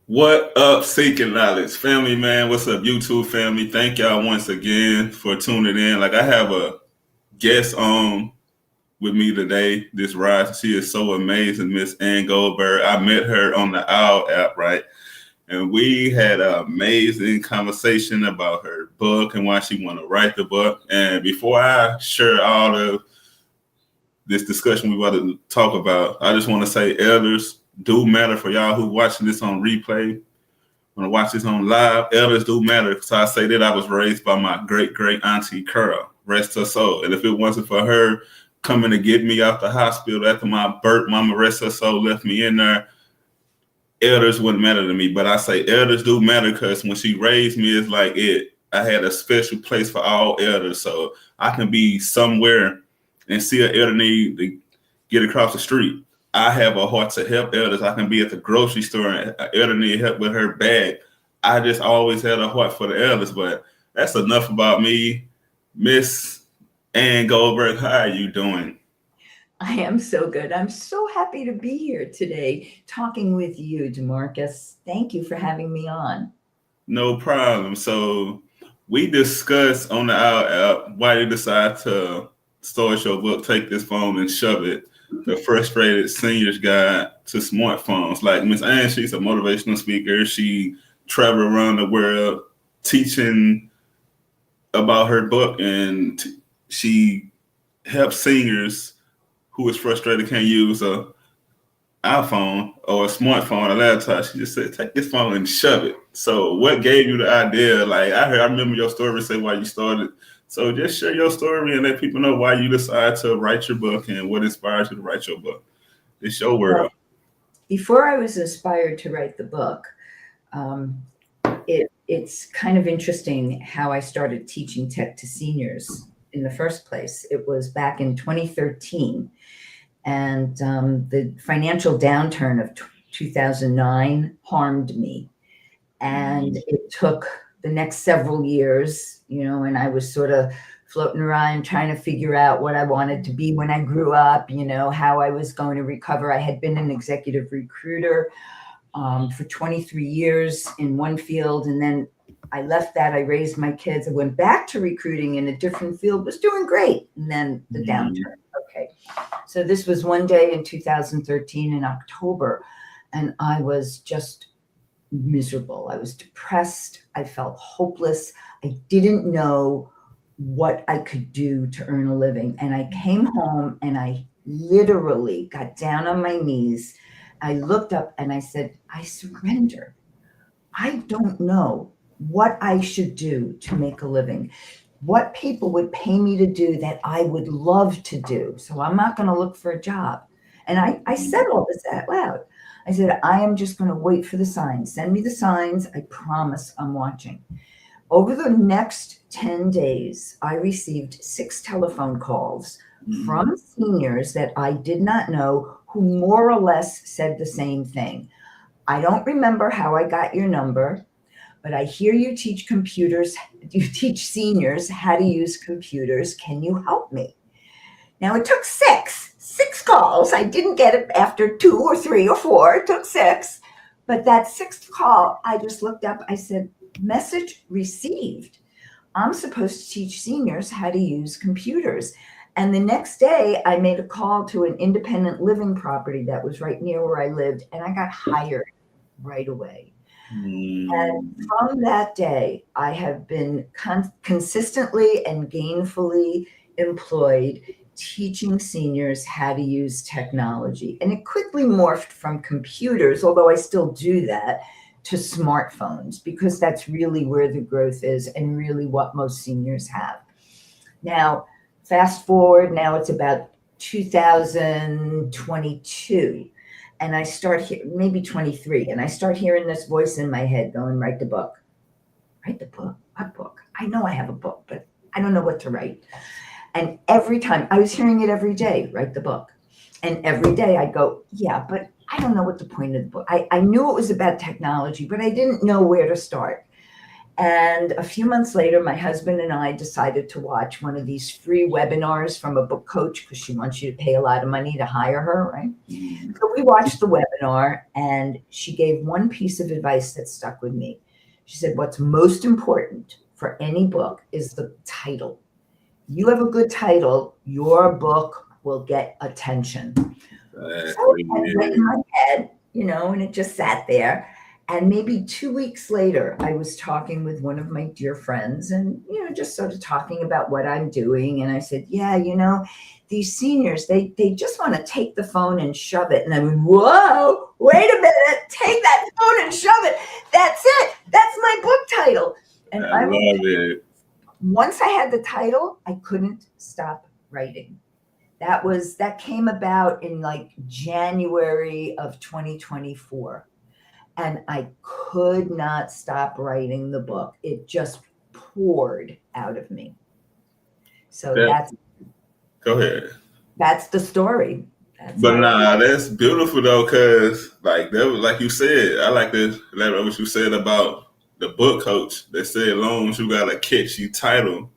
What up, Seeking Knowledge family, man? What's up, YouTube family? Thank y'all once again for tuning in. Like, I have a guest on with me today, this ride. She is so amazing, Miss Ann Goldberg. I met her on the OWL app, right? And we had an amazing conversation about her book and why she want to write the book. And before I share all of this discussion we about to talk about, I just want to say elders do matter for y'all who watching this on replay. When I watch this on live, elders do matter. So I say that I was raised by my great great auntie Curl, rest her soul. And if it wasn't for her coming to get me out the hospital after my birth, mama rest her soul left me in there, elders wouldn't matter to me. But I say elders do matter because when she raised me, it's like it. I had a special place for all elders, so I can be somewhere and see an elder need to get across the street. I have a heart to help elders. I can be at the grocery store and an elder need help with her bag. I just always had a heart for the elders, but that's enough about me. Miss Ann Goldberg, how are you doing? I am so good. I'm so happy to be here today talking with you, DeMarcus. Thank you for having me on. No problem. So we discussed on the Owl app why you decide to start your book, Take This Phone and Shove It, the frustrated senior's guide to smartphones. Like Miss Ann, she's a motivational speaker. She traveled around the world teaching about her book, and she helps seniors who is frustrated can't use a iPhone or a smartphone, a laptop. She just said, "Take this phone and shove it." So, what gave you the idea? Like I remember your story. Say why you started. So, just share your story and let people know why you decided to write your book and what inspired you to write your book. It's your Well, world. before I was inspired to write the book, um, it's kind of interesting how I started teaching tech to seniors in the first place. It was back in 2013, and the financial downturn of 2009 harmed me. And Mm, it took the next several years, and I was sort of floating around trying to figure out what I wanted to be when I grew up, how I was going to recover. I had been an executive recruiter for 23 years in one field, and then I left that. I raised my kids. I went back to recruiting in a different field, was doing great, and then the mm, downturn. Okay, so this was one day in 2013 in October, and I was just miserable. I was depressed. I felt hopeless. I didn't know what I could do to earn a living. And I came home and I literally got down on my knees. I looked up and I said, I surrender. I don't know what I should do to make a living, what people would pay me to do that I would love to do. So I'm not going to look for a job. And I said all this out loud. I said, I am just going to wait for the signs. Send me the signs. I promise I'm watching. Over the next 10 days, I received 6 telephone calls mm, from seniors that I did not know who more or less said the same thing. I don't remember how I got your number, but I hear you teach computers, you teach seniors how to use computers. Can you help me? Now it took six calls. I didn't get it after 2 or 3 or 4. It took six. But that sixth call, I just looked up. I said, message received. I'm supposed to teach seniors how to use computers. And the next day, I made a call to an independent living property that was right near where I lived, and I got hired right away. And mm. from that day, I have been consistently and gainfully employed teaching seniors how to use technology. And it quickly morphed from computers, although I still do that, to smartphones, because that's really where the growth is and really what most seniors have. Now, fast forward, now it's about 2022. And I start here, maybe 23, and I start hearing this voice in my head going, write the book. Write the book? What book? I know I have a book, but I don't know what to write. And every time I was hearing it every day, write the book. And every day I'd go, yeah, but I don't know what the point of the book. I knew it was about technology, but I didn't know where to start. And a few months later, my husband and I decided to watch one of these free webinars from a book coach because she wants you to pay a lot of money to hire her, right? So we watched the webinar, and she gave one piece of advice that stuck with me. She said, what's most important for any book is the title. You have a good title, your book will get attention. So I went in my head, and it just sat there. And maybe 2 weeks later, I was talking with one of my dear friends and, just sort of talking about what I'm doing. And I said, yeah, these seniors, they just want to take the phone and shove it. And I went, whoa, wait a minute, take that phone and shove it. That's it. That's my book title. And I love it. Once I had the title, I couldn't stop writing. That came about in like January of 2024. And I could not stop writing the book. It just poured out of me. So go ahead. That's the story. That's beautiful though, because like you said, I like what you said about the book coach that said, as long as you got a catchy title,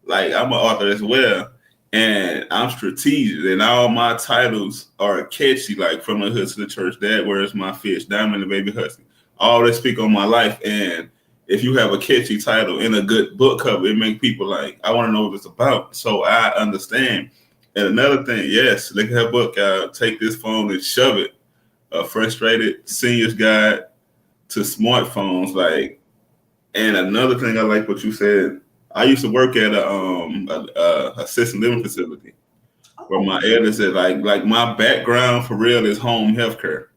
like I'm an author as well. And I'm strategic, and all my titles are catchy, like From the Hood to the Church, Dad, Where's My Fish, Diamond and Baby Husky. All that speak on my life. And if you have a catchy title and a good book cover, it makes people like, I want to know what it's about. So I understand. And another thing, yes, look at her book. Take this phone and shove it. A Frustrated Senior's Guide to Smartphones. Like, and another thing I like what you said. I used to work at a assisted living facility where my elders said, like my background for real is home healthcare.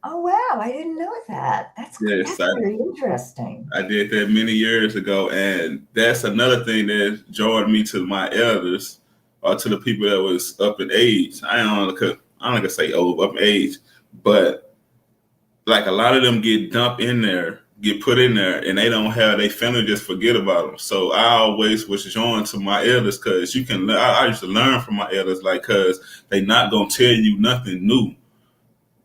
Oh wow, I didn't know that. That's very interesting. I did that many years ago, and that's another thing that joined me to my elders or to the people that was up in age. I don't like to say old, up in age, but like a lot of them get put in there, and they don't have their family just forget about them. So I always was joined to my elders because I used to learn from my elders, like, because they not gonna tell you nothing new.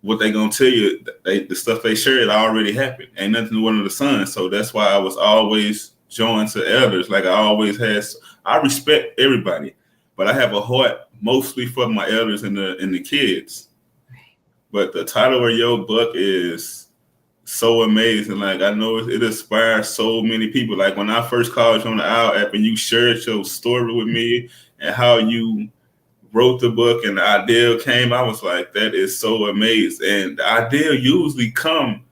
What they gonna tell you, the stuff they shared already happened. Ain't nothing new under the sun. So that's why I was always joined to elders. Like I respect everybody, but I have a heart mostly for my elders and the kids. But the title of your book is so amazing. Like, I know it inspires so many people. Like when I first called you on the OWL app and you shared your story with me and how you wrote the book and the idea came, I was like, that is so amazing. And the idea usually come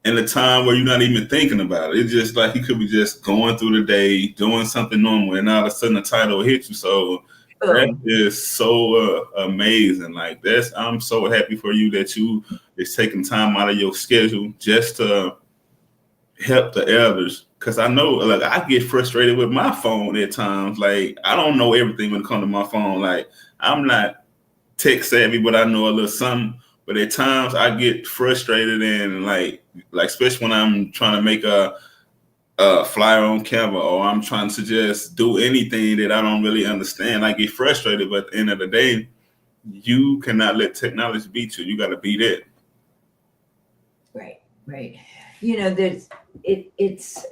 in a time where you're not even thinking about it. It's just like you could be just going through the day, doing something normal, and all of a sudden the title will hit you. So that is so amazing. Like I'm so happy for you that you is taking time out of your schedule just to help the elders. Because I know, like, I get frustrated with my phone at times. Like, I don't know everything when it comes to my phone. Like, I'm not tech savvy, but I know a little something. But at times I get frustrated and like especially when I'm trying to make a flyer on Canva, or I'm trying to just do anything that I don't really understand. I get frustrated, but at the end of the day, you cannot let technology beat you. You got to beat it. Right. It's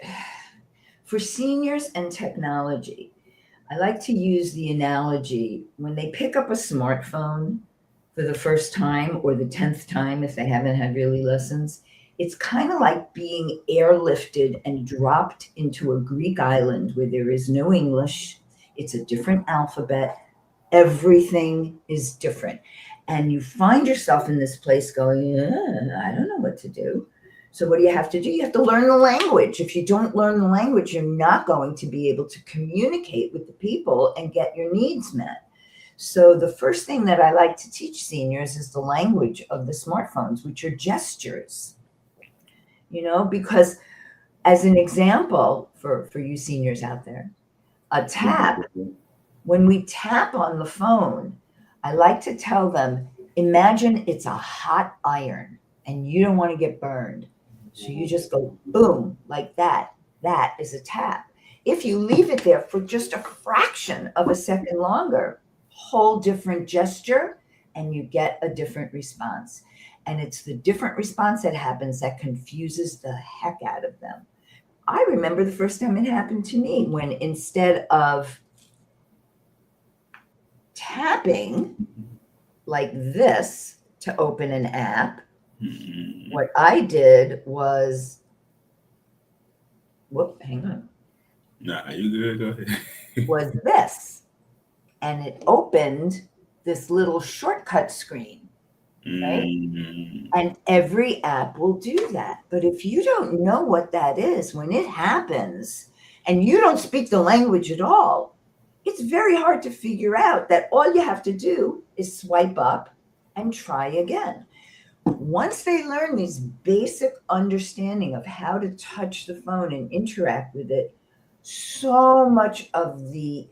for seniors and technology. I like to use the analogy when they pick up a smartphone for the first time or the 10th time, if they haven't had really lessons, it's kind of like being airlifted and dropped into a Greek island where there is no English. It's a different alphabet. Everything is different. And you find yourself in this place going, I don't know what to do. So what do you have to do? You have to learn the language. If you don't learn the language, you're not going to be able to communicate with the people and get your needs met. So the first thing that I like to teach seniors is the language of the smartphones, which are gestures. Because as an example for you seniors out there, a tap, when we tap on the phone, I like to tell them, imagine it's a hot iron and you don't want to get burned. So you just go boom, like that. That is a tap. If you leave it there for just a fraction of a second longer, whole different gesture, and you get a different response. And it's the different response that happens that confuses the heck out of them. I remember the first time it happened to me, when instead of tapping like this to open an app, what I did was, hang on, Nah, you good? Go ahead. was this. And it opened this little shortcut screen, right? And every app will do that. But if you don't know what that is, when it happens and you don't speak the language at all, it's very hard to figure out that all you have to do is swipe up and try again. Once they learn this basic understanding of how to touch the phone and interact with it, so much of the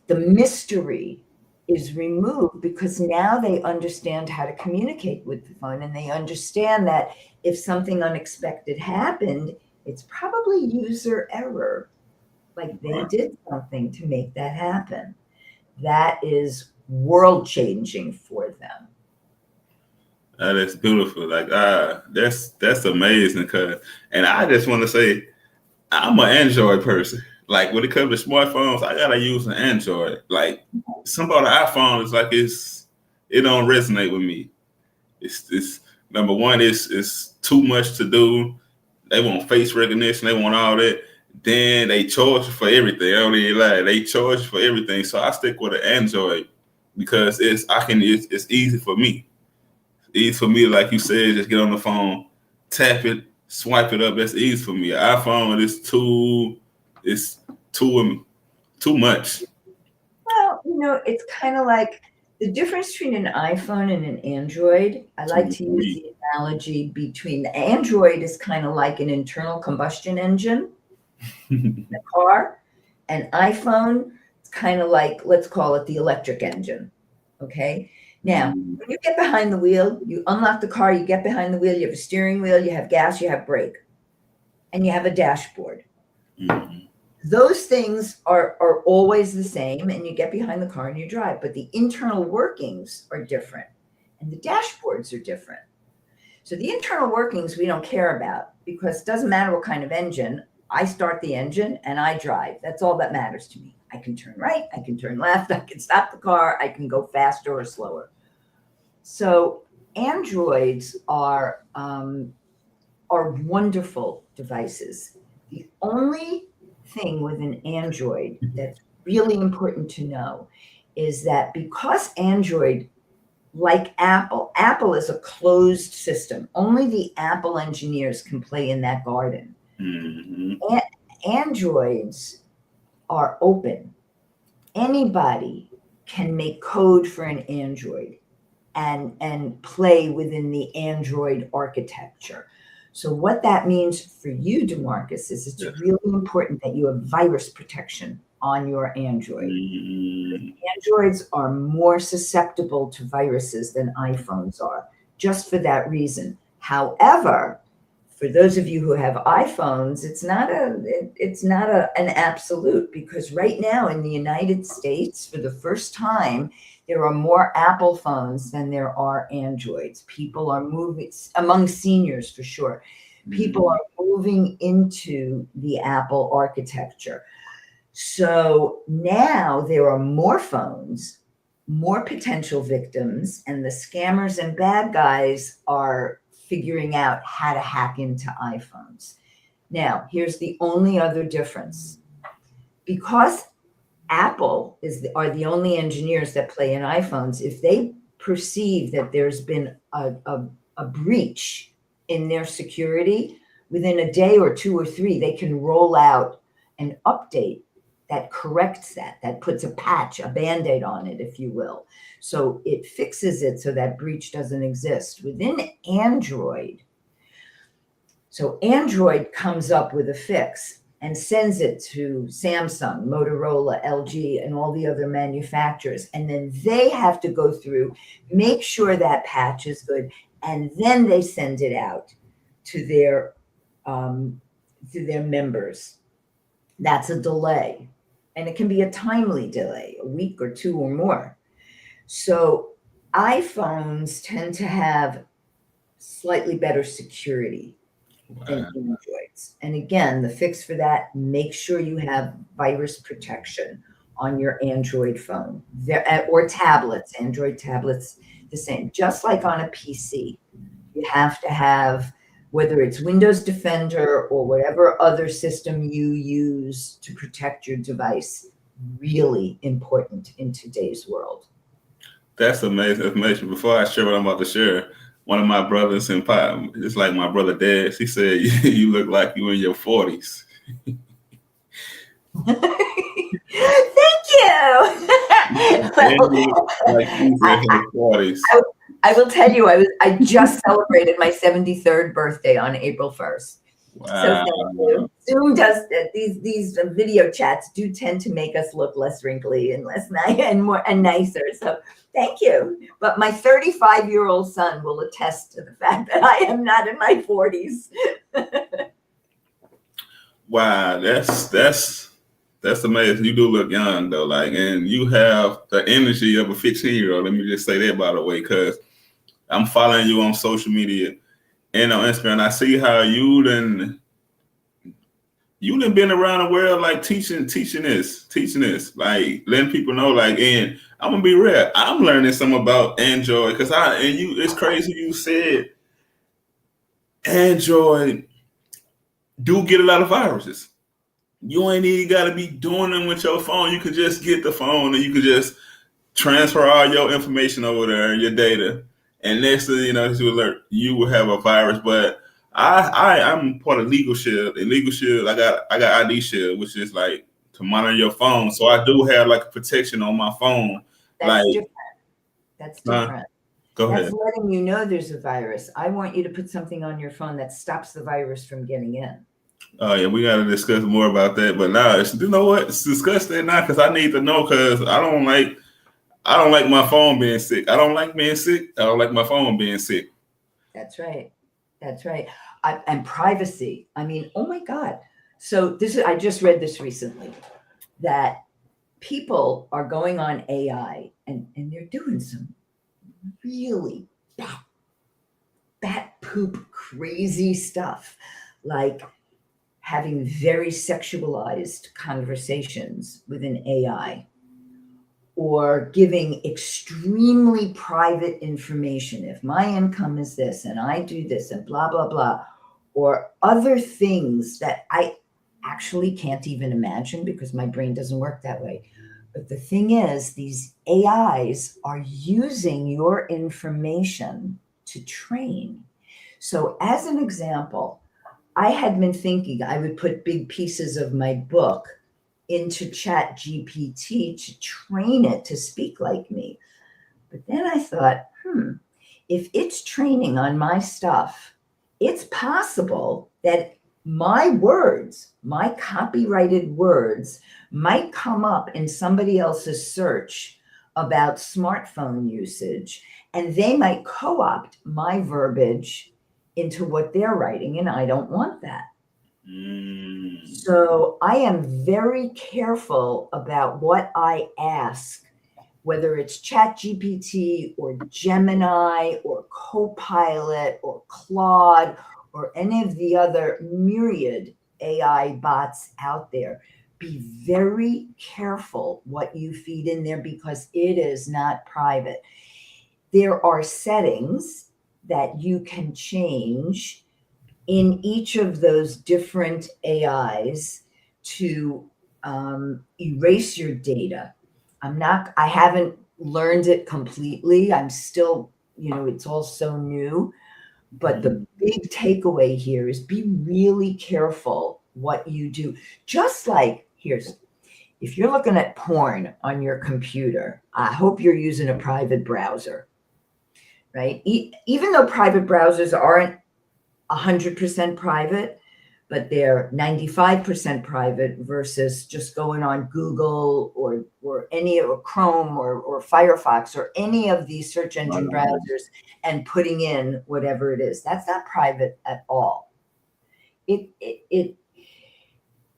mystery is removed, because now they understand how to communicate with the phone, and they understand that if something unexpected happened, it's probably user error. Like they did something to make that happen. That is world changing for them. That's beautiful. Like, that's amazing. And I just want to say, I'm an Android person. Like, when it comes to smartphones, I gotta use an Android. Like, something about the iPhone is like it don't resonate with me. It's number one, it's too much to do. They want face recognition, they want all that. Then they charge you for everything. I don't even lie. They charge you for everything. So I stick with an Android because it's easy for me. Easy for me, like you said, just get on the phone, tap it, swipe it up. That's easy for me. iPhone is too much. Well, it's kind of like the difference between an iPhone and an Android. I like to use the analogy between the Android is kind of like an internal combustion engine in the car. An iPhone, it's kind of like, let's call it the electric engine. Okay. Now, when you get behind the wheel, you unlock the car, you get behind the wheel, you have a steering wheel, you have gas, you have brake, and you have a dashboard. Those things are always the same, and you get behind the car and you drive, but the internal workings are different, and the dashboards are different. So the internal workings we don't care about, because it doesn't matter what kind of engine. I start the engine and I drive. That's all that matters to me. I can turn right, I can turn left, I can stop the car, I can go faster or slower. So Androids are wonderful devices. The only thing with an Android that's really important to know is that because Android, like Apple is a closed system. Only the Apple engineers can play in that garden. Androids are open. Anybody can make code for an Android and play within the Android architecture. So what that means for you, DeMarcus, is it's really important that you have virus protection on your Android. Androids are more susceptible to viruses than iPhones are, just for that reason. However, for those of you who have iPhones, it's not an absolute, because right now in the United States, for the first time, there are more Apple phones than there are Androids. People are moving, among seniors for sure, people are moving into the Apple architecture. So now there are more phones, more potential victims, and the scammers and bad guys are figuring out how to hack into iPhones. Now, here's the only other difference. Because Apple are the only engineers that play in iPhones, if they perceive that there's been a breach in their security, within a day or two or three, they can roll out an update that corrects that puts a patch, a Band-Aid on it, if you will. So it fixes it so that breach doesn't exist. Within Android, so Android comes up with a fix and sends it to Samsung, Motorola, LG, and all the other manufacturers. And then they have to go through, make sure that patch is good, and then they send it out to their members. That's a delay. And it can be a timely delay, a week or two or more. So iPhones tend to have slightly better security than Android. And again, the fix for that, make sure you have virus protection on your Android phone or tablets. Android tablets, the same. Just like on a PC, you have to have, whether it's Windows Defender or whatever other system you use to protect your device, really important in today's world. That's amazing information. Before I share what I'm about to share, one of my brothers in Pi, it's like my brother Dad, he said, you look like you in your 40s. Thank you. Like he's in his 40s. I will tell you, I just celebrated my 73rd birthday on April 1st. Wow. So thank you. Zoom does these video chats do tend to make us look less wrinkly and less nice and nicer. So thank you. But my 35-year-old son will attest to the fact that I am not in my 40s. Wow, that's amazing. You do look young though, like, and you have the energy of a 15-year-old. Let me just say that, by the way, because I'm following you on social media and on Instagram. I see how you done been around the world, like teaching this, like letting people know, like, and I'm gonna be real, I'm learning some about Android because it's crazy you said Android do get a lot of viruses. You ain't even got to be doing them with your phone. You could just get the phone and you could just transfer all your information over there, your data, and next thing you know, you will have a virus. But I'm part of Legal Shield. And Legal Shield, I got ID Shield, which is like to monitor your phone. So I do have like a protection on my phone. That's different. That's different. Go ahead. That's letting you know there's a virus. I want you to put something on your phone that stops the virus from getting in. Oh yeah, we got to discuss more about that. But now, you know what? Let's discuss that now because I need to know, because I don't like my phone being sick. I don't like being sick. I don't like my phone being sick. That's right. That's right. And privacy. I mean, oh my God. So I just read this recently, that people are going on AI and they're doing some really bat poop crazy stuff, like having very sexualized conversations with an AI, or giving extremely private information. If my income is this and I do this and blah, blah, blah, or other things that I actually can't even imagine because my brain doesn't work that way. But the thing is, these AIs are using your information to train. So as an example, I had been thinking I would put big pieces of my book into ChatGPT to train it to speak like me. But then I thought, if it's training on my stuff, it's possible that my words, my copyrighted words, might come up in somebody else's search about smartphone usage, and they might co-opt my verbiage into what they're writing, and I don't want that. So I am very careful about what I ask, whether it's ChatGPT or Gemini or Copilot or Claude or any of the other myriad AI bots out there. Be very careful what you feed in there because it is not private. There are settings that you can change in each of those different AIs to erase your data. I haven't learned it completely. I'm still, it's all so new. But the big takeaway here is be really careful what you do. Just like, if you're looking at porn on your computer, I hope you're using a private browser, right? Even though private browsers aren't 100% private, but they're 95% private versus just going on Google or Chrome or Firefox or any of these search engine browsers and putting in whatever it is. That's not private at all.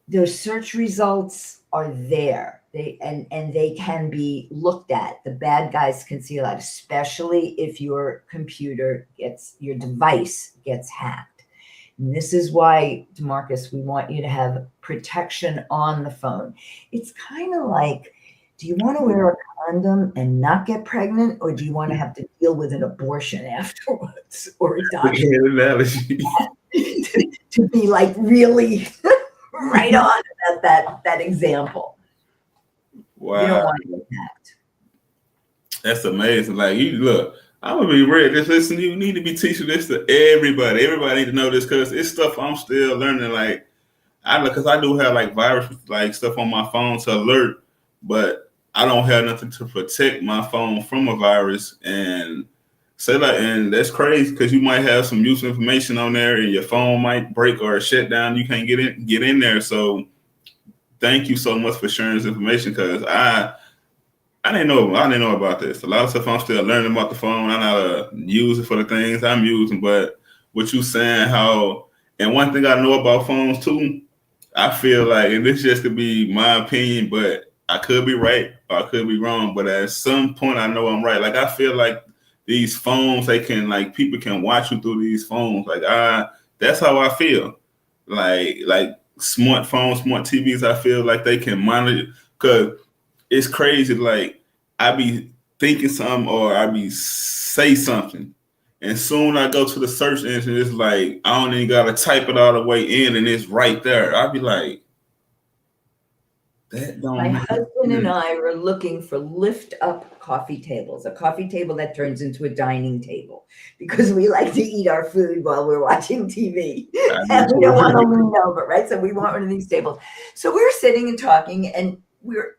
Those search results are there. They can be looked at. The bad guys can see a lot, especially if your device gets hacked. And this is why, DeMarcus, we want you to have protection on the phone. It's kind of like, do you want to wear a condom and not get pregnant, or do you want to have to deal with an abortion afterwards, or a doctor Analogy. to be like really right on about that example? Wow. You don't want to get that. That's amazing. Like, you look, I'm gonna be real. Just listen, you need to be teaching this to everybody. Everybody need to know this because it's stuff I'm still learning. Like, because I do have like virus like stuff on my phone to alert, but I don't have nothing to protect my phone from a virus. And say like, and that's crazy because you might have some useful information on there, and your phone might break or shut down. You can't get in there. So, thank you so much for sharing this information because I didn't know about this. A lot of stuff I'm still learning about the phone. I know how to use it for the things I'm using. But what you saying, and one thing I know about phones too, I feel like, and this just could be my opinion, but I could be right or I could be wrong. But at some point, I know I'm right. Like, I feel like these phones, people can watch you through these phones. Like, that's how I feel. Like smartphones, smart TVs, I feel like they can monitor because it's crazy. Like, I be thinking something or I be say something, and soon I go to the search engine. It's like I don't even gotta type it all the way in, and it's right there. I be like, that don't. My husband and I were looking for lift-up coffee tables, a coffee table that turns into a dining table, because we like to eat our food while we're watching TV, and we don't want to lean over, right? So we want one of these tables. So we're sitting and talking, and we're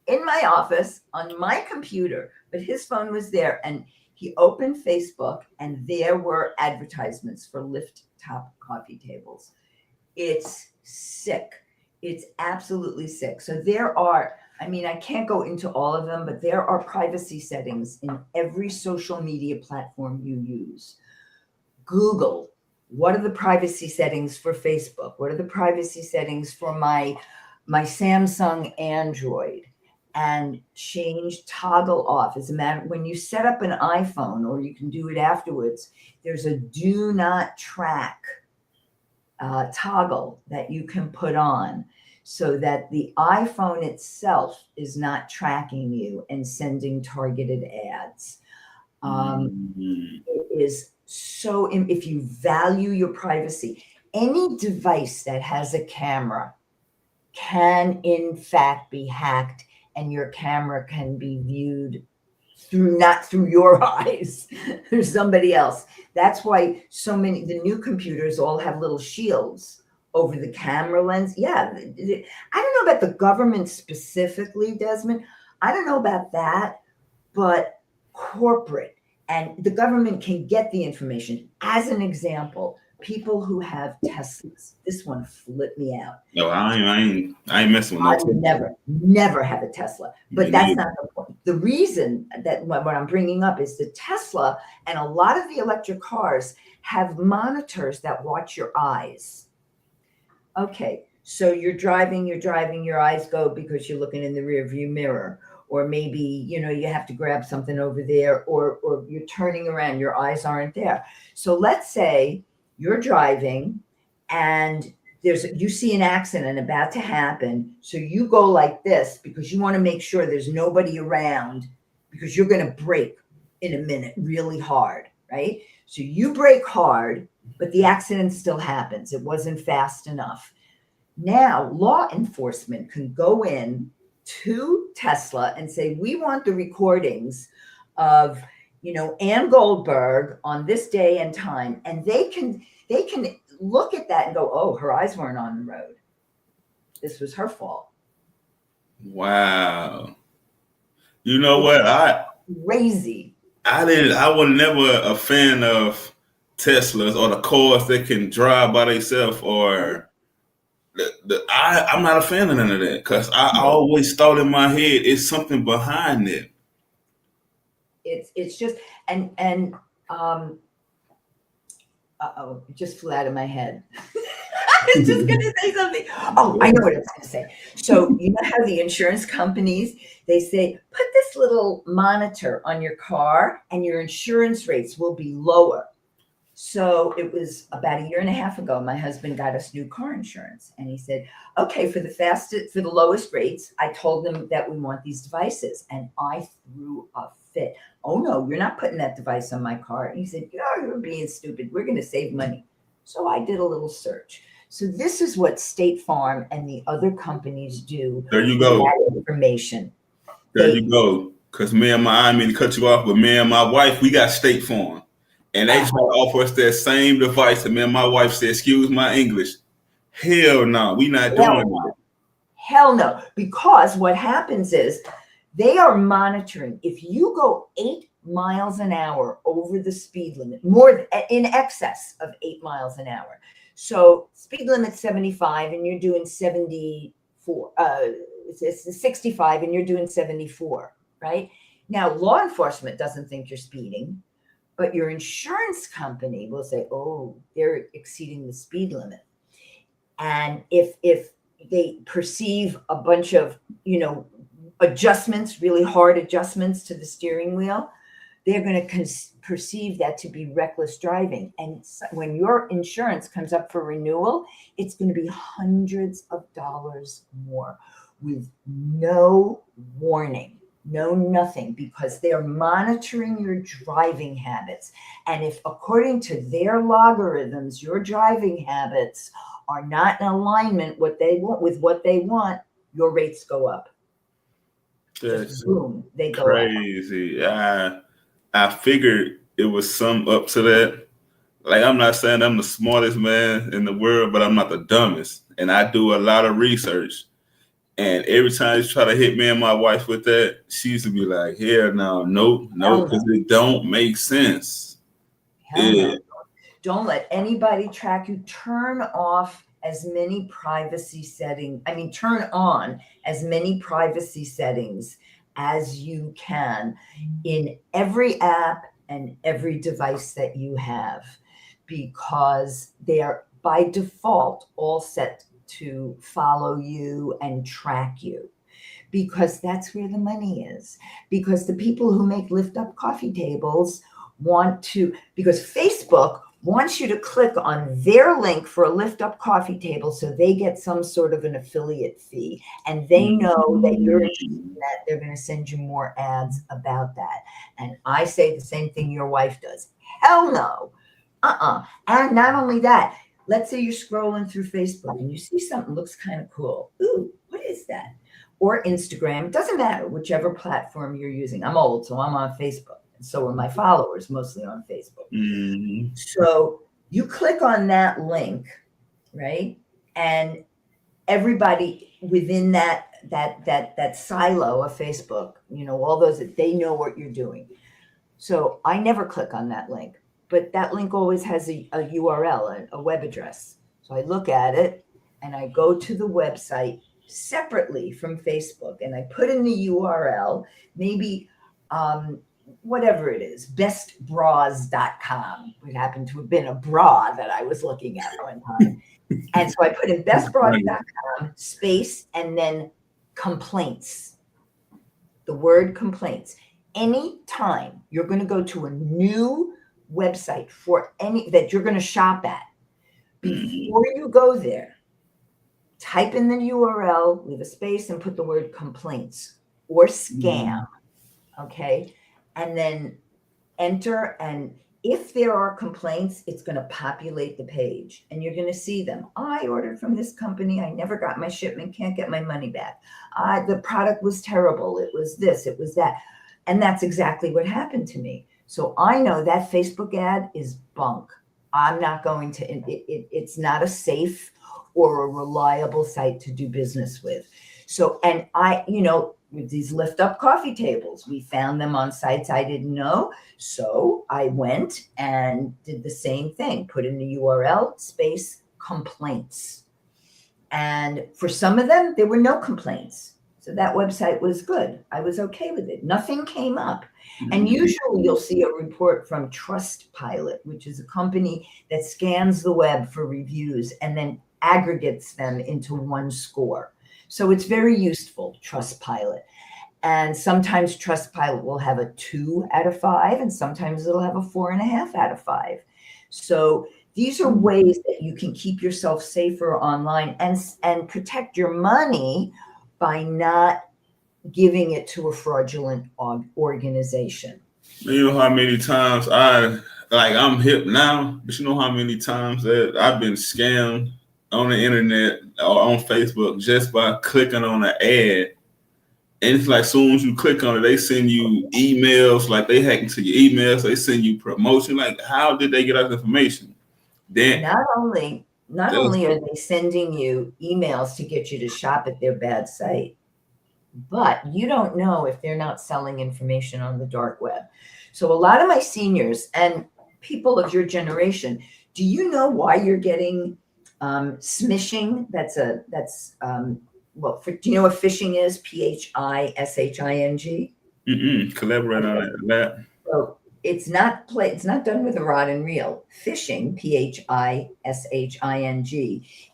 in my office on my computer, but his phone was there, and he opened Facebook, and there were advertisements for lift top coffee tables. It's sick. It's absolutely sick. So there are, I can't go into all of them, but there are privacy settings in every social media platform you use. Google, what are the privacy settings for Facebook? What are the privacy settings for my Samsung Android? And change toggle off. As a matter, when you set up an iPhone, or you can do it afterwards, there's a do not track toggle that you can put on so that the iPhone itself is not tracking you and sending targeted ads. It is so, if you value your privacy, any device that has a camera can in fact be hacked, and your camera can be viewed not through your eyes, through somebody else. That's why the new computers all have little shields over the camera lens. Yeah, I don't know about the government specifically, Desmond. I don't know about that, but corporate and the government can get the information. As an example, people who have Teslas, this one flipped me out. No, I ain't messing with no I would never have a Tesla. But that's not the point. The reason that what I'm bringing up is the Tesla and a lot of the electric cars have monitors that watch your eyes. Okay, so you're driving, your eyes go because you're looking in the rear view mirror, or maybe, you have to grab something over there, or you're turning around, your eyes aren't there. So let's say you're driving and you see an accident about to happen. So you go like this because you want to make sure there's nobody around, because you're going to brake in a minute really hard, right? So you brake hard, but the accident still happens. It wasn't fast enough. Now, law enforcement can go in to Tesla and say, we want the recordings of, Ann Goldberg on this day and time. And they can look at that and go, oh, her eyes weren't on the road. This was her fault. Wow. You know what? Crazy. I was never a fan of Teslas or the cars that can drive by themselves, or I'm not a fan of none of that, because I always thought in my head it's something behind it. It's just and it just flew out of my head. I was just going to say something. Oh, I know what I was going to say. So you know how the insurance companies, they say, put this little monitor on your car and your insurance rates will be lower. So it was about a year and a half ago. My husband got us new car insurance, and he said, "Okay, for the lowest rates, I told them that we want these devices." And I threw a fit. "Oh no, you're not putting that device on my car." And he said, "Yeah, you're being stupid. We're going to save money." So I did a little search. So this is what State Farm and the other companies do There you with go. that information. There you go. Because me and I mean to cut you off, but me and my wife, we got State Farm. And they try to offer us that same device. And me and my wife said, "Excuse my English. Hell no, we not doing it." Hell no. Because what happens is they are monitoring. If you go 8 miles an hour over the speed limit, more in excess of 8 miles an hour. So speed limit 75 and you're doing 74, it's 65 and you're doing 74, right? Now, law enforcement doesn't think you're speeding, but your insurance company will say, "Oh, they're exceeding the speed limit." And if they perceive a bunch of, adjustments, really hard adjustments to the steering wheel, they're going to perceive that to be reckless driving. And when your insurance comes up for renewal, it's going to be hundreds of dollars more with no warning. No, nothing, because they're monitoring your driving habits. And if, according to their logarithms, your driving habits are not in alignment with what they want, your rates go up. That's boom, they go crazy. I figured it was some up to that. Like, I'm not saying I'm the smartest man in the world, but I'm not the dumbest. And I do a lot of research. And every time you try to hit me and my wife with that, she used to be like, "Hell no, nope, because it don't make sense." No. Don't let anybody track you. Turn off as many privacy settings. Turn on as many privacy settings as you can in every app and every device that you have, because they are by default all set to follow you and track you, because that's where the money is. Because the people who make lift up coffee tables because Facebook wants you to click on their link for a lift up coffee table, so they get some sort of an affiliate fee, and they know that you're interested in that. They're going to send you more ads about that. And I say the same thing your wife does. Hell no. And not only that, let's say you're scrolling through Facebook and you see something looks kind of cool. Ooh, what is that? Or Instagram. It doesn't matter, whichever platform you're using. I'm old, so I'm on Facebook. And so are my followers, mostly on Facebook. Mm-hmm. So you click on that link, right? And everybody within that silo of Facebook, all those, they know what you're doing. So I never click on that link. But that link always has a URL, a web address. So I look at it and I go to the website separately from Facebook, and I put in the URL, maybe whatever it is, bestbras.com. It happened to have been a bra that I was looking at one time. And so I put in bestbras.com space and then complaints, the word complaints. Anytime you're going to go to a new website for that you're going to shop at, before you go there, type in the URL, leave a space, and put the word complaints or scam. Okay. And then enter. And if there are complaints, it's going to populate the page and you're going to see them. "I ordered from this company. I never got my shipment. Can't get my money back. The product was terrible. It was this, it was that." And that's exactly what happened to me. So I know that Facebook ad is bunk. I'm not going to, it's not a safe or a reliable site to do business with. So, and with these lift up coffee tables, we found them on sites I didn't know. So I went and did the same thing, put in the URL space complaints. And for some of them, there were no complaints. So that website was good. I was okay with it. Nothing came up. And usually you'll see a report from Trustpilot, which is a company that scans the web for reviews and then aggregates them into one score. So it's very useful, Trustpilot. And sometimes Trustpilot will have a 2 out of 5, and sometimes it'll have a 4.5 out of 5. So these are ways that you can keep yourself safer online and protect your money by not giving it to a fraudulent organization. You know how many times I'm hip now, but you know how many times that I've been scammed on the internet or on Facebook just by clicking on an ad. And it's like, soon as you click on it, they send you emails, like they hack into your emails, they send you promotion. Like, how did they get out the information? Then Not only are they sending you emails to get you to shop at their bad site, but you don't know if they're not selling information on the dark web. So a lot of my seniors and people of your generation, do you know why you're getting smishing? Do you know what phishing is? PHISHING. collaborate on that. So it's not done with a rod and reel. Phishing, PHISHING,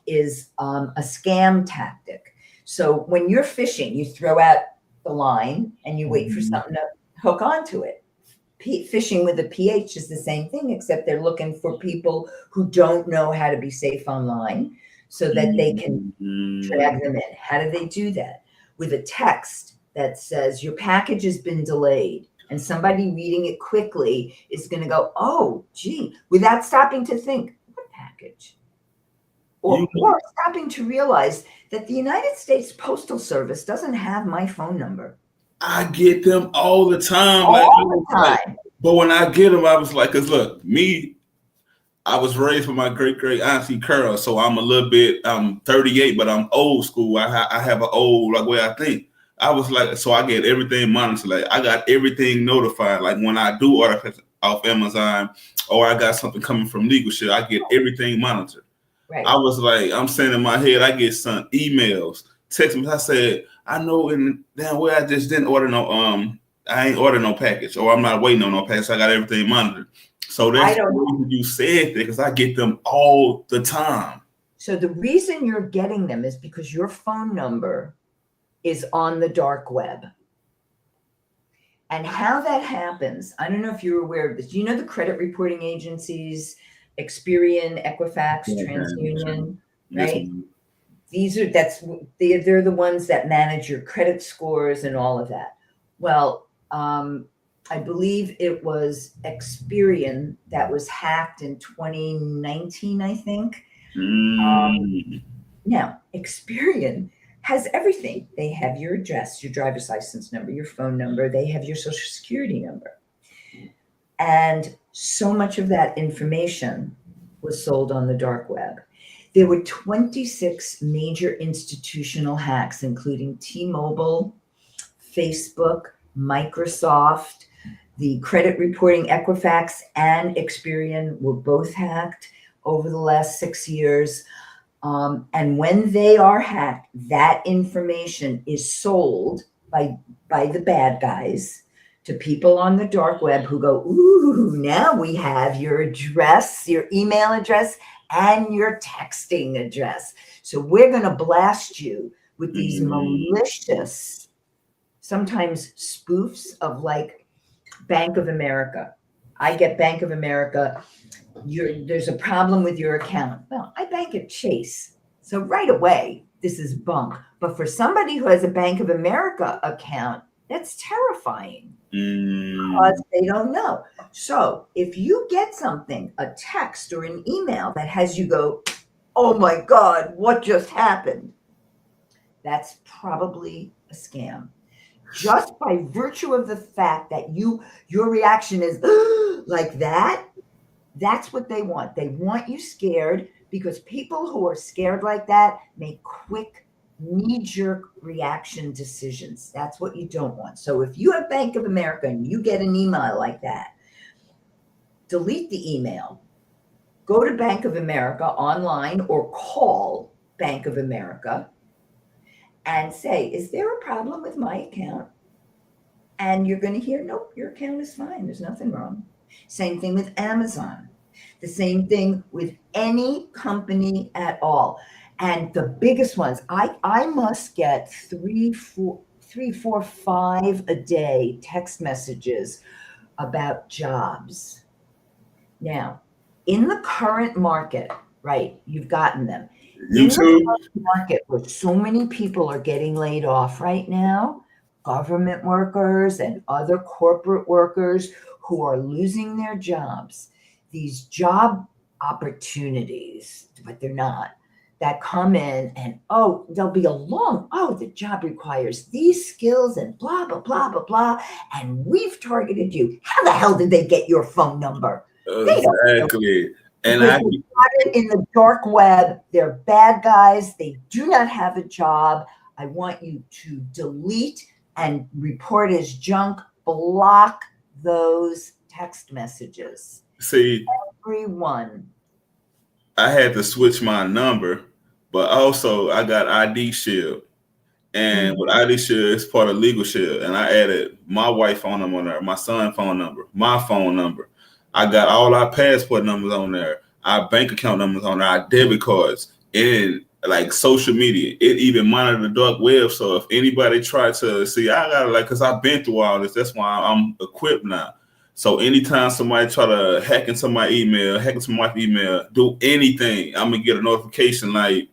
is a scam tactic. So when you're phishing, you throw out the line and you wait for something to hook onto it. Phishing with a PH is the same thing, except they're looking for people who don't know how to be safe online so that they can drag them in. How do they do that? With a text that says your package has been delayed, and somebody reading it quickly is going to go, oh, gee, without stopping to think, what package? Or stopping to realize that the United States Postal Service doesn't have my phone number. I get them all the time. But when I get them, I was like, because look, I was raised with my great auntie Curl, so I'm 38, but I'm old school. I have an old way I think. I was like, so I get everything monitored. Like, I got everything notified. Like, when I do order off Amazon or I got something coming from Legal Shit, I get everything monitored. Right. I was like, I'm saying in my head, I get some emails, text me. I said, I know in damn way I just didn't order I ain't ordered no package, or I'm not waiting on no package. So I got everything monitored. So that's the reason you said that, because I get them all the time. So the reason you're getting them is because your phone number is on the dark web. And how that happens, I don't know if you're aware of this. You know the credit reporting agencies, Experian, Equifax, TransUnion, right? They're the ones that manage your credit scores and all of that. Well, I believe it was Experian that was hacked in 2019, I think. Now, Experian has everything. They have your address, your driver's license number, your phone number. They have your social security number. And so much of that information was sold on the dark web. There were 26 major institutional hacks, including T-Mobile, Facebook, Microsoft, the credit reporting Equifax and Experian were both hacked over the last 6 years. And when they are hacked, that information is sold by the bad guys to people on the dark web who go, ooh, now we have your address, your email address, and your texting address. So we're going to blast you with these malicious, sometimes spoofs of like Bank of America. I get Bank of America. There's a problem with your account. Well, I bank at Chase. So right away, this is bunk. But for somebody who has a Bank of America account, that's terrifying because they don't know. So if you get something, a text or an email that has you go, oh my God, what just happened? That's probably a scam. Just by virtue of the fact that your reaction is like that, that's what they want. They want you scared, because people who are scared like that make quick, knee-jerk reaction decisions. That's what you don't want. So if you have Bank of America and you get an email like that, delete the email, go to Bank of America online or call Bank of America and say, is there a problem with my account? And you're going to hear, nope, your account is fine. There's nothing wrong. Same thing with Amazon. The same thing with any company at all. And the biggest ones, I must get 3, 4, 5 a day text messages about jobs. Now, in the current market, right? You've gotten them. You In the too. current market where so many people are getting laid off right now, government workers and other corporate workers who are losing their jobs, these job opportunities, but they're not, that come in and there'll be the job requires these skills and blah blah blah blah blah, and we've targeted you. How the hell did they get your phone number? They don't know, Exactly. And because they got it in the dark web. They're bad guys. They do not have a job. I want you to delete and report as junk. Block those text messages. see, Everyone. I had to switch my number, but also I got ID Shield. And with ID Shield, it's part of Legal Shield. And I added my wife's phone number on there, my son's phone number, my phone number. I got all our passport numbers on there, our bank account numbers on there, our debit cards, and like social media. It even monitored the dark web. So if anybody tried to see, I got because I've been through all this. That's why I'm equipped now. So anytime somebody try to hack into my email, do anything, I'm gonna get a notification like,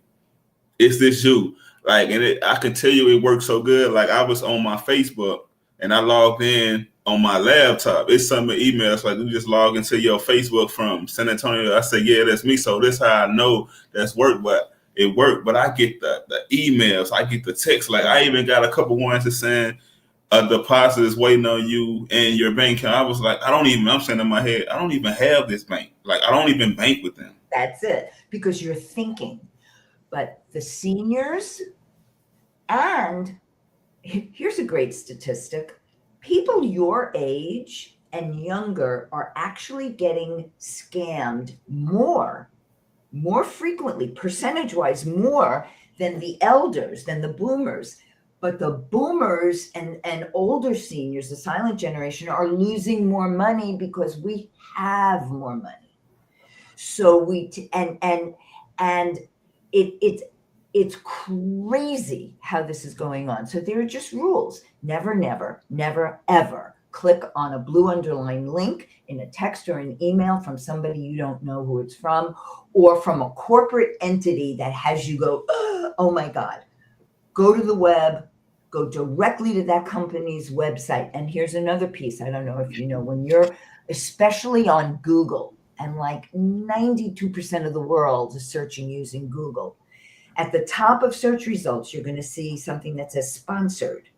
"Is this you?" Like, and I can tell you it worked so good. Like I was on my Facebook and I logged in on my laptop. It's some emails like you just log into your Facebook from San Antonio. I say, yeah, that's me. So this how I know that's worked, but it worked. But I get the emails, I get the text. Like I even got a couple ones that saying a deposit is waiting on you and your bank account. I was like, I'm saying in my head, I don't even have this bank. Like I don't even bank with them. That's it, because you're thinking. But the seniors, and here's a great statistic, people your age and younger are actually getting scammed more frequently, percentage-wise more than the elders, than the boomers. But the boomers and older seniors, the silent generation, are losing more money because we have more money. So it's crazy how this is going on. So there are just rules. Never, never, never, ever click on a blue underlined link in a text or an email from somebody you don't know who it's from, or from a corporate entity that has you go, oh my God. Go to the web, go directly to that company's website. And here's another piece. I don't know if you know, when you're especially on Google, and like 92% of the world is searching using Google, at the top of search results, you're going to see something that says sponsored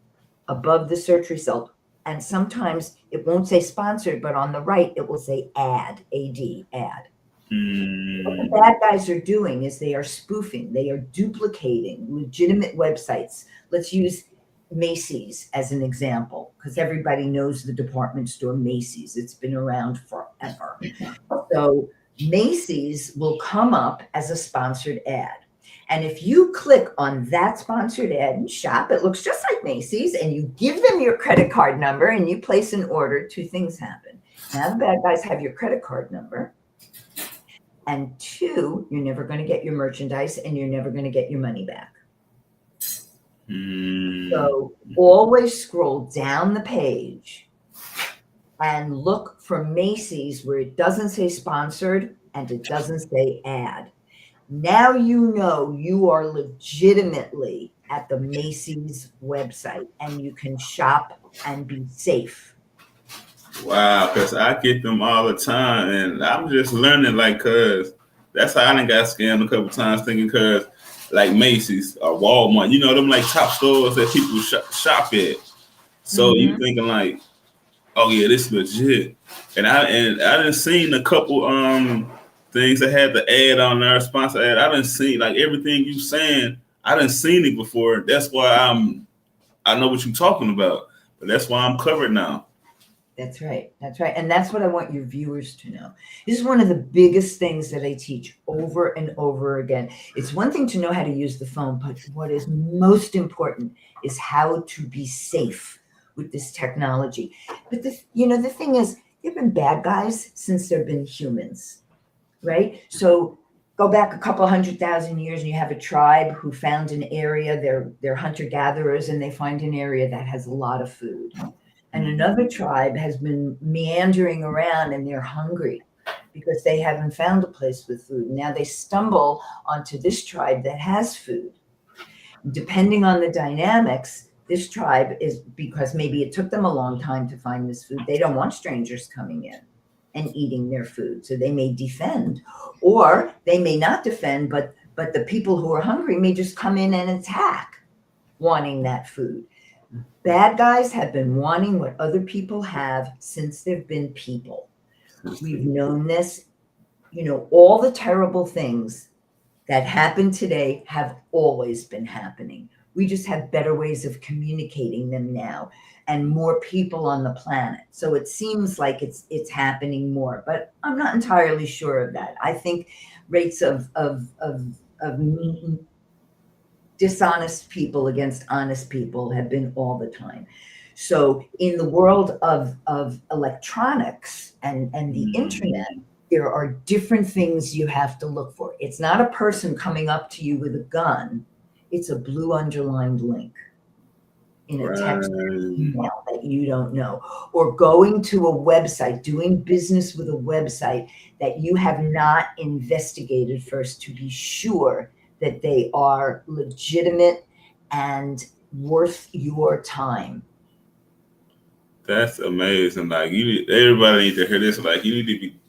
above the search result. And sometimes it won't say sponsored, but on the right, it will say ad, A-D, ad. What the bad guys are doing is they are spoofing, they are duplicating legitimate websites. Let's use Macy's as an example, because everybody knows the department store Macy's. It's been around forever. So Macy's will come up as a sponsored ad. And if you click on that sponsored ad and shop, it looks just like Macy's, and you give them your credit card number and you place an order, two things happen. Now the bad guys have your credit card number. And two, you're never going to get your merchandise and you're never going to get your money back. So always scroll down the page and look for Macy's where it doesn't say sponsored and it doesn't say ad. Now you know you are legitimately at the Macy's website and you can shop and be safe. Wow, because I get them all the time, and I'm just learning, like, cause that's how I done got scammed a couple times, thinking, cause like Macy's or Walmart, you know, them like top stores that people shop at. So you thinking like, oh yeah, this is legit. And I done seen a couple things that had the ad on there, sponsor ad. I done seen like everything you saying. I done seen it before. That's why I know what you're talking about. But that's why I'm covered now. That's right. That's right. And that's what I want your viewers to know. This is one of the biggest things that I teach over and over again. It's one thing to know how to use the phone, but what is most important is how to be safe with this technology. But the thing is, there have been bad guys since there have been humans, right? So go back a couple 100,000 years and you have a tribe who found an area, they're hunter-gatherers, and they find an area that has a lot of food. And another tribe has been meandering around and they're hungry. because they haven't found a place with food. Now they stumble onto this tribe that has food. Depending on the dynamics, this tribe is, because maybe it took them a long time to find this food, they don't want strangers coming in and eating their food. So they may defend, or they may not defend, but the people who are hungry may just come in and attack, wanting that food. Bad guys have been wanting what other people have since there've been people. We've known this. All the terrible things that happen today have always been happening. We just have better ways of communicating them now, and more people on the planet. So it seems like it's happening more, but I'm not entirely sure of that. I think rates of dishonest people against honest people have been all the time. So in the world of electronics and the internet, there are different things you have to look for. It's not a person coming up to you with a gun. It's a blue underlined link in a text email that you don't know, or going to a website, doing business with a website that you have not investigated first to be sure that they are legitimate and worth your time. That's amazing. Like, everybody need to hear this. Like, you need to be,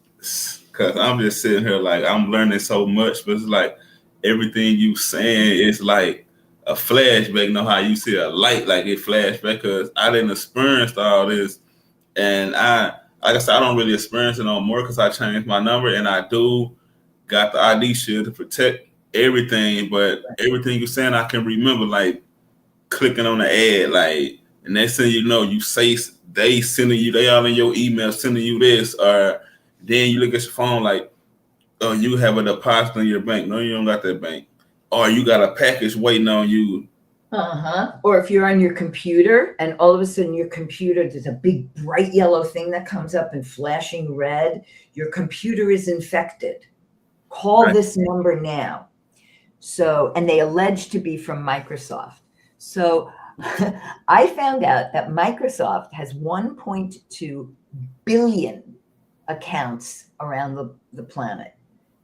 because I'm just sitting here like I'm learning so much, but it's like everything you saying is like a flashback. You know how you see a light, like it flashback, because I didn't experience all this, and like I said, I don't really experience it no more because I changed my number, and I do got the ID shield to protect everything. But everything you're saying, I can remember, like clicking on the ad, like, and next thing you know, you say they sending you, they all in your email sending you this, or then you look at your phone like, oh, you have a deposit in your bank. No, you don't got that bank. Or you got a package waiting on you. Or if you're on your computer and all of a sudden your computer, there's a big bright yellow thing that comes up and flashing red, your computer is infected. Call this number now. So, and they allege to be from Microsoft. So I found out that Microsoft has 1.2 billion accounts around the planet.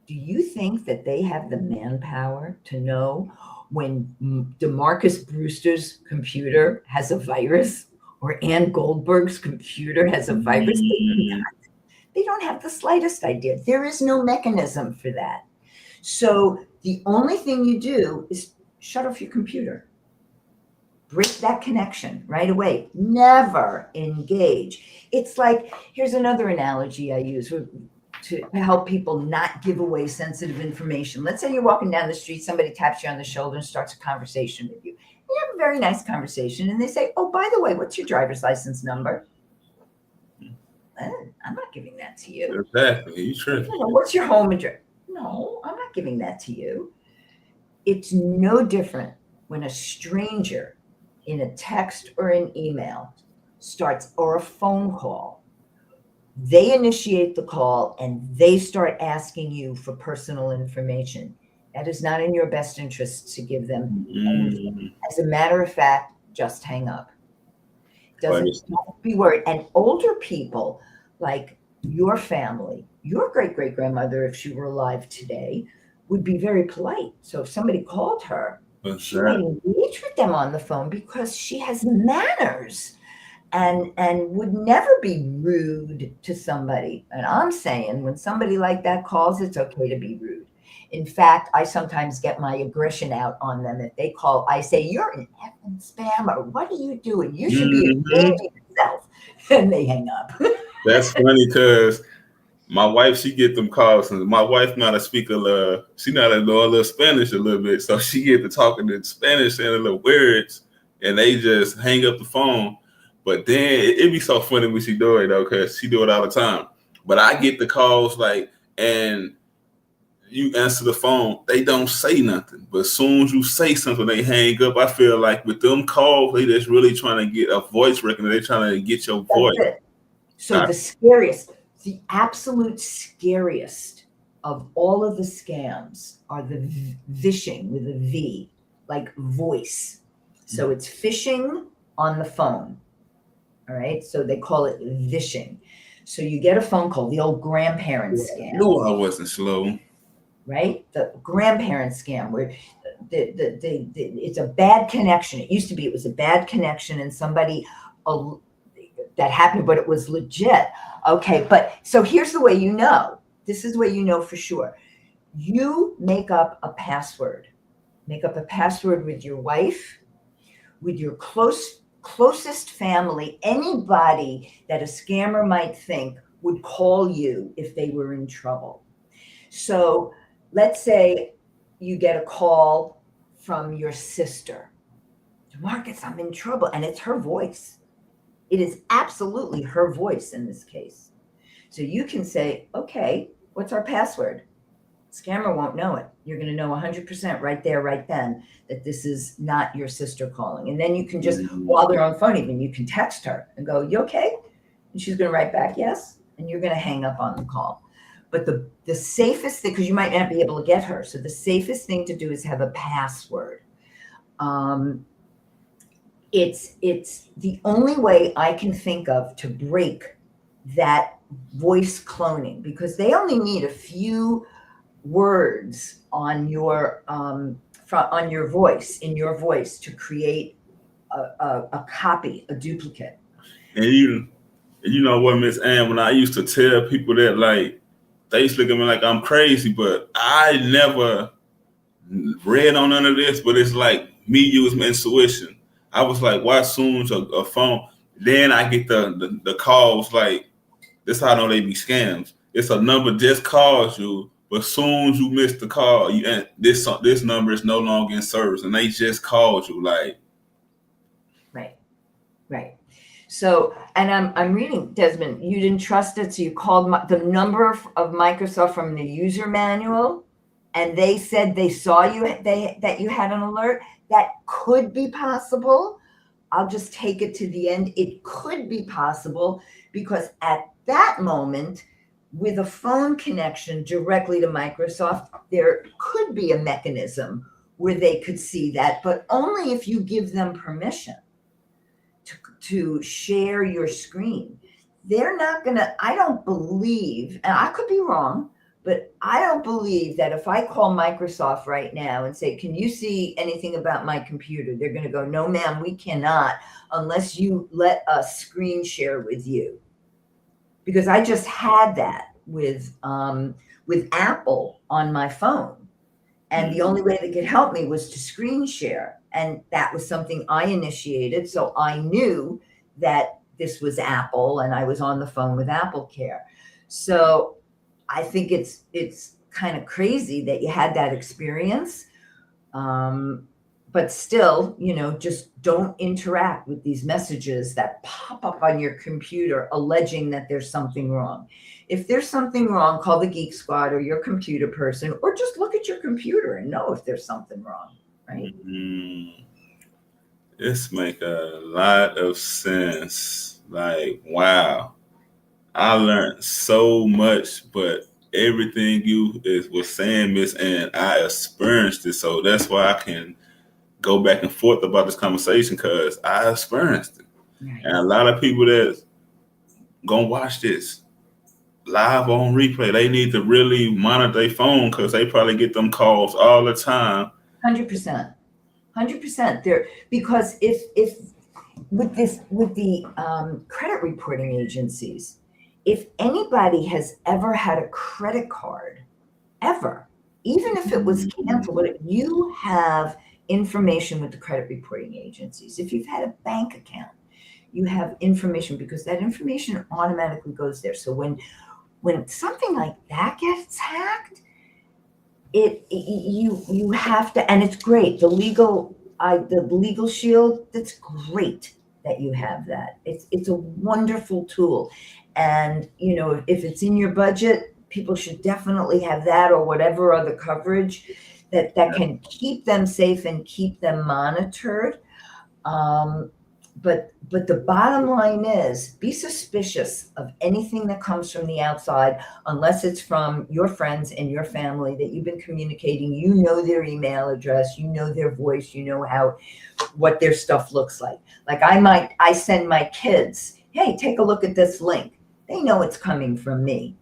Do you think that they have the manpower to know when DeMarcus Brewster's computer has a virus or Ann Goldberg's computer has a virus? They don't have the slightest idea. There is no mechanism for that. So the only thing you do is shut off your computer. Break that connection right away. Never engage. It's like, here's another analogy I use to help people not give away sensitive information. Let's say you're walking down the street, somebody taps you on the shoulder and starts a conversation with you. You have a very nice conversation, and they say, oh, by the way, what's your driver's license number? I'm not giving that to you. Exactly. You sure? What's your home address? No, I'm not giving that to you. It's no different when a stranger in a text or an email starts, or a phone call, they initiate the call and they start asking you for personal information. That is not in your best interest to give them anything. As a matter of fact, just hang up. Don't be worried. And older people, like your family, your great-great-grandmother, if she were alive today, would be very polite. So if somebody called her, she might engage with them on the phone because she has manners and would never be rude to somebody. And I'm saying when somebody like that calls, it's okay to be rude. In fact, I sometimes get my aggression out on them. If they call, I say, you're an effing spammer. What are you doing? You should be ashamed of yourself. And they hang up. That's funny because my wife, she get them calls, and my wife not a speaker. She not a little Spanish a little bit, so she get to talking in Spanish and a little words, and they just hang up the phone. But then it be so funny when she do it though, because she do it all the time. But I get the calls like, and you answer the phone, they don't say nothing. But as soon as you say something, they hang up. I feel like with them calls, they just really trying to get a voice recognition. They trying to get your voice. So the scariest. The absolute scariest of all of the scams are the vishing with a V, like voice. So it's phishing on the phone. All right. So they call it vishing. So you get a phone call, the old grandparent scam. Knew I wasn't slow. Right? The grandparent scam where it's a bad connection. It used to be it was a bad connection and somebody that happened, but it was legit. Okay, but so here's the way you know. This is the way you know for sure. You make up a password. Make up a password with your wife, with your closest family, anybody that a scammer might think would call you if they were in trouble. So let's say you get a call from your sister. Marcus, I'm in trouble. And it's her voice. It is absolutely her voice in this case. So you can say, okay, what's our password? Scammer won't know it. You're going to know 100% right there, right then, that this is not your sister calling. And then you can just, while they're on the phone, even you can text her and go, you okay? And she's going to write back, yes. And you're going to hang up on the call. But the safest thing, because you might not be able to get her. So the safest thing to do is have a password. It's the only way I can think of to break that voice cloning, because they only need a few words on your voice, in your voice, to create a copy, a duplicate. And you know what, Miss Ann, when I used to tell people that, like, they used to look at me like I'm crazy, but I never read on none of this. But it's like me using intuition. I was like, why soon a phone? Then I get the calls like, this how I know they be scams. It's a number just calls you, but soon as you miss the call, this number is no longer in service, and they just called you. Like, right. So, and I'm reading, Desmond, you didn't trust it, so you called the number of Microsoft from the user manual, and they said they saw you, that you had an alert. That could be possible. I'll just take it to the end. It could be possible because at that moment, with a phone connection directly to Microsoft, there could be a mechanism where they could see that, but only if you give them permission to share your screen. They're not going to, I don't believe, and I could be wrong, but I don't believe that if I call Microsoft right now and say, can you see anything about my computer? They're going to go, no, ma'am, we cannot unless you let us screen share with you. Because I just had that with Apple on my phone. And the only way they could help me was to screen share. And that was something I initiated. So I knew that this was Apple and I was on the phone with AppleCare. So I think it's kind of crazy that you had that experience. But still, just don't interact with these messages that pop up on your computer alleging that there's something wrong. If there's something wrong, call the Geek Squad or your computer person, or just look at your computer and know if there's something wrong, right? Mm-hmm. This make a lot of sense. Like, wow. I learned so much, but everything you was saying, Miss Ann, I experienced it. So that's why I can go back and forth about this conversation, because I experienced it. Right. And a lot of people that's gonna watch this live on replay, they need to really monitor their phone, because they probably get them calls all the time. 100%. There, because if with the credit reporting agencies, if anybody has ever had a credit card, ever, even if it was canceled, you have information with the credit reporting agencies. If you've had a bank account, you have information, because that information automatically goes there. So when something like that gets hacked, you have to, and it's great. The legal shield, that's great that you have that. It's a wonderful tool. And, if it's in your budget, people should definitely have that, or whatever other coverage that can keep them safe and keep them monitored. But the bottom line is, be suspicious of anything that comes from the outside, unless it's from your friends and your family that you've been communicating. You know their email address, you know their voice, you know what their stuff looks like. Like I send my kids, hey, take a look at this link. they know it's coming from me,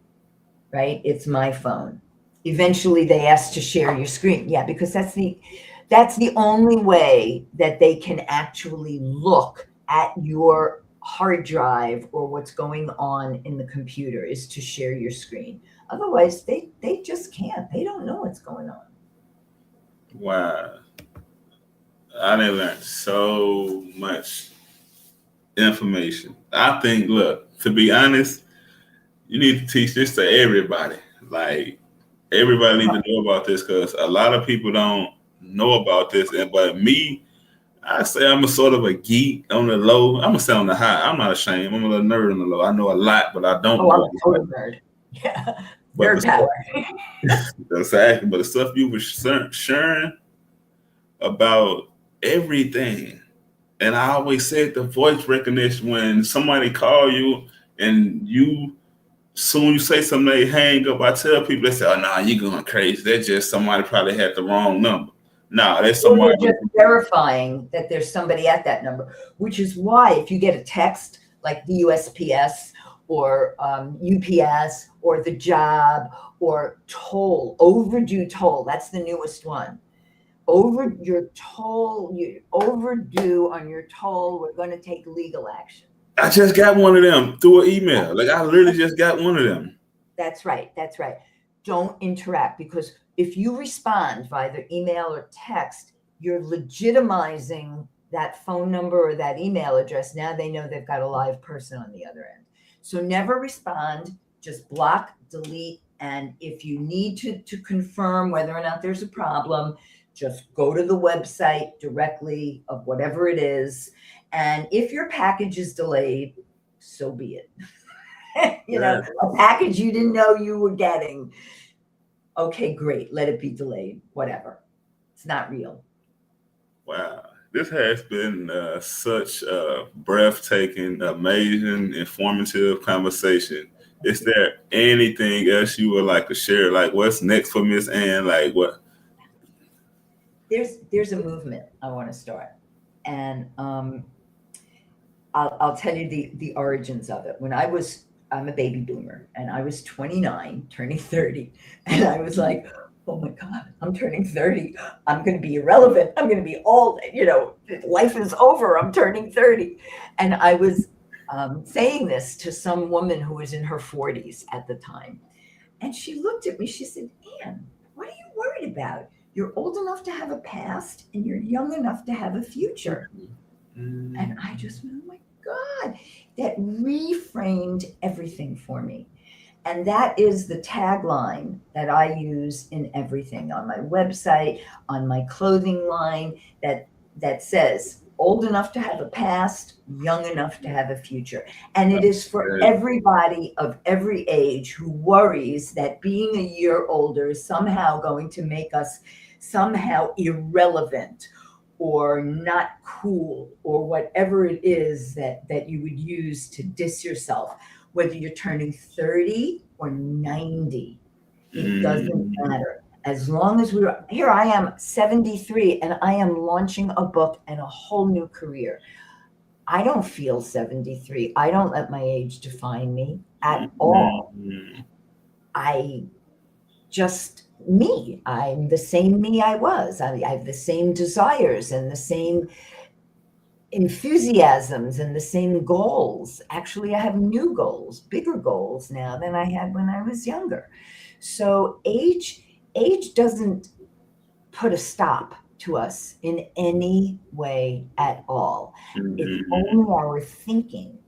right? It's my phone. Eventually they ask to share your screen. Yeah, because that's the only way that they can actually look at your hard drive or what's going on in the computer is to share your screen. Otherwise, they just can't. They don't know what's going on. Wow. I done learned so much information. I think, look, to be honest, you need to teach this to everybody. Like, everybody needs to know about this because a lot of people don't know about this. And but me, I say I'm a sort of a geek on the low. I'm gonna say on the high. I'm not ashamed. I'm a little nerd on the low. I know a lot, but I don't Oh, I'm know. a total nerd. Yeah, But nerd power. exactly. But the stuff you were sharing about everything, and I always said the voice recognition when somebody call you and you soon you say something, they hang up. I tell people, they say, "Oh, nah, you going crazy. That's just somebody probably had the wrong number." Nah, that's somebody We're just verifying that there's somebody at that number, which is why if you get a text like the USPS or UPS or the job or toll, overdue toll, that's the newest one. You're overdue on your toll, we're going to take legal action. I just got one of them through an email. Like I literally just got one of them. That's right. That's right. Don't interact because if you respond via either email or text, you're legitimizing that phone number or that email address. Now they know they've got a live person on the other end. So never respond, just block, delete. And if you need to confirm whether or not there's a problem, just go to the website directly of whatever it is. And if your package is delayed, so be it. A package you didn't know you were getting. Okay, great. Let it be delayed. Whatever. It's not real. Wow. This has been such a breathtaking, amazing, informative conversation. Is there anything else you would like to share? Like what's next for Miss Ann? Like what? There's a movement I want to start. And I'll tell you the origins of it. I'm a baby boomer and I was 29, turning 30. And I was like, oh my God, I'm turning 30. I'm going to be irrelevant. I'm going to be old. Life is over. I'm turning 30. And I was saying this to some woman who was in her 40s at the time. And she looked at me. She said, Ann, what are you worried about? You're old enough to have a past and you're young enough to have a future. And I just went, oh my God, that reframed everything for me. And that is the tagline that I use in everything on my website, on my clothing line, that says old enough to have a past, young enough to have a future. And it is for everybody of every age who worries that being a year older is somehow going to make us somehow irrelevant or not cool or whatever it is that you would use to diss yourself, whether you're turning 30 or 90, it doesn't matter. As long as here I am 73 and I am launching a book and a whole new career. I don't feel 73. I don't let my age define me at all. I just me. I'm the same me I was. I have the same desires and the same enthusiasms and the same goals. Actually, I have new goals, bigger goals now than I had when I was younger. So age doesn't put a stop to us in any way at all. It's only our thinking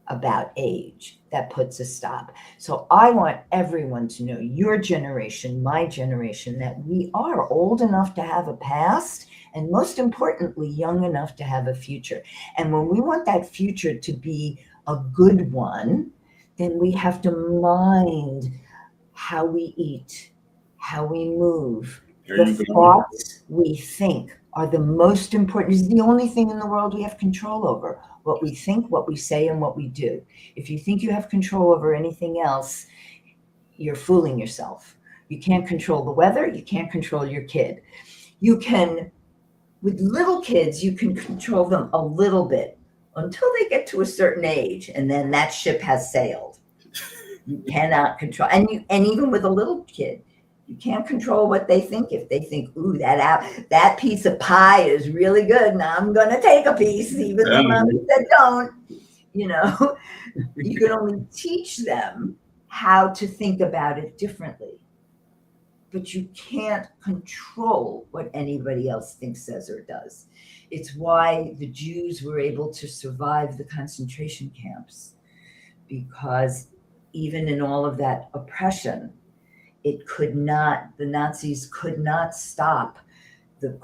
about age that puts a stop. So I want everyone to know, your generation, my generation, that we are old enough to have a past and most importantly, young enough to have a future. And when we want that future to be a good one, then we have to mind how we eat, how we move. The thoughts we think are the most important. It's the only thing in the world we have control over. What we think, what we say, and what we do. If you think you have control over anything else, you're fooling yourself. You can't control the weather. You can't control your kid. You can, with little kids, you can control them a little bit until they get to a certain age, and then that ship has sailed. You cannot control, and even with a little kid, you can't control what they think. If they think, "Ooh, that piece of pie is really good, and I'm gonna take a piece," even though mommy said don't, you know, you can only teach them how to think about it differently. But you can't control what anybody else thinks, says, or does. It's why the Jews were able to survive the concentration camps, because even in all of that oppression, the Nazis could not stop the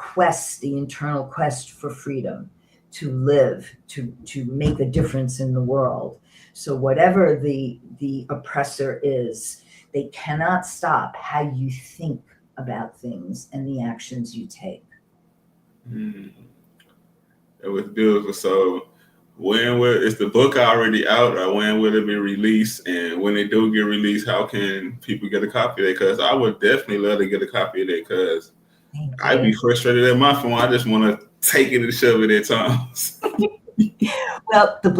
internal quest for freedom, to live, to make a difference in the world. So whatever the oppressor is, they cannot stop how you think about things and the actions you take. It was beautiful. So is the book already out, or when will it be released? And when it do get released, how can people get a copy of it? Because I would definitely love to get a copy of it, because I'd be frustrated at my phone. I just want to take it and shove it at times. Well, the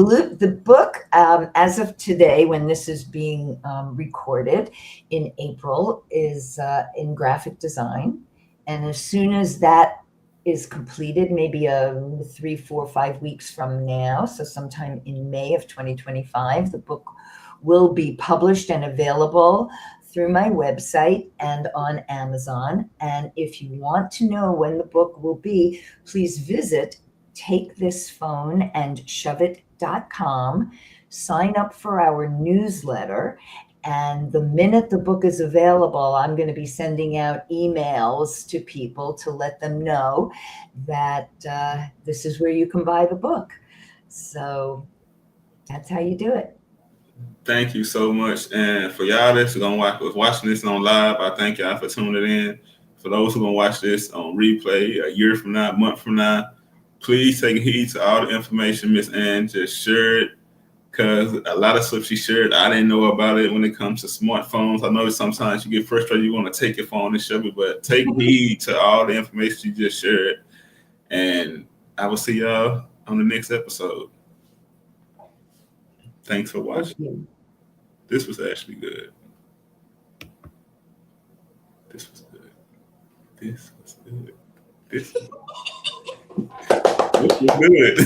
book, as of today, when this is being recorded in April, is in graphic design. And as soon as that is completed, maybe 3, 4, 5 weeks from now, so sometime in May of 2025, the book will be published and available through my website and on Amazon. And if you want to know when the book will be, please visit takethisphoneandshove.com, sign up for our newsletter, and the minute the book is available, I'm going to be sending out emails to people to let them know that this is where you can buy the book. So that's how you do it. Thank you so much. And for y'all that's watching this on live, I thank y'all for tuning in. For those who are going to watch this on replay a year from now, a month from now, please take heed to all the information Miss Ann just shared, because a lot of stuff she shared, I didn't know about it when it comes to smartphones. I know sometimes you get frustrated, you want to take your phone and shove it, but take heed to all the information you just shared. And I will see y'all on the next episode. Thanks for watching. This was actually good. This was good. This was good. This was good.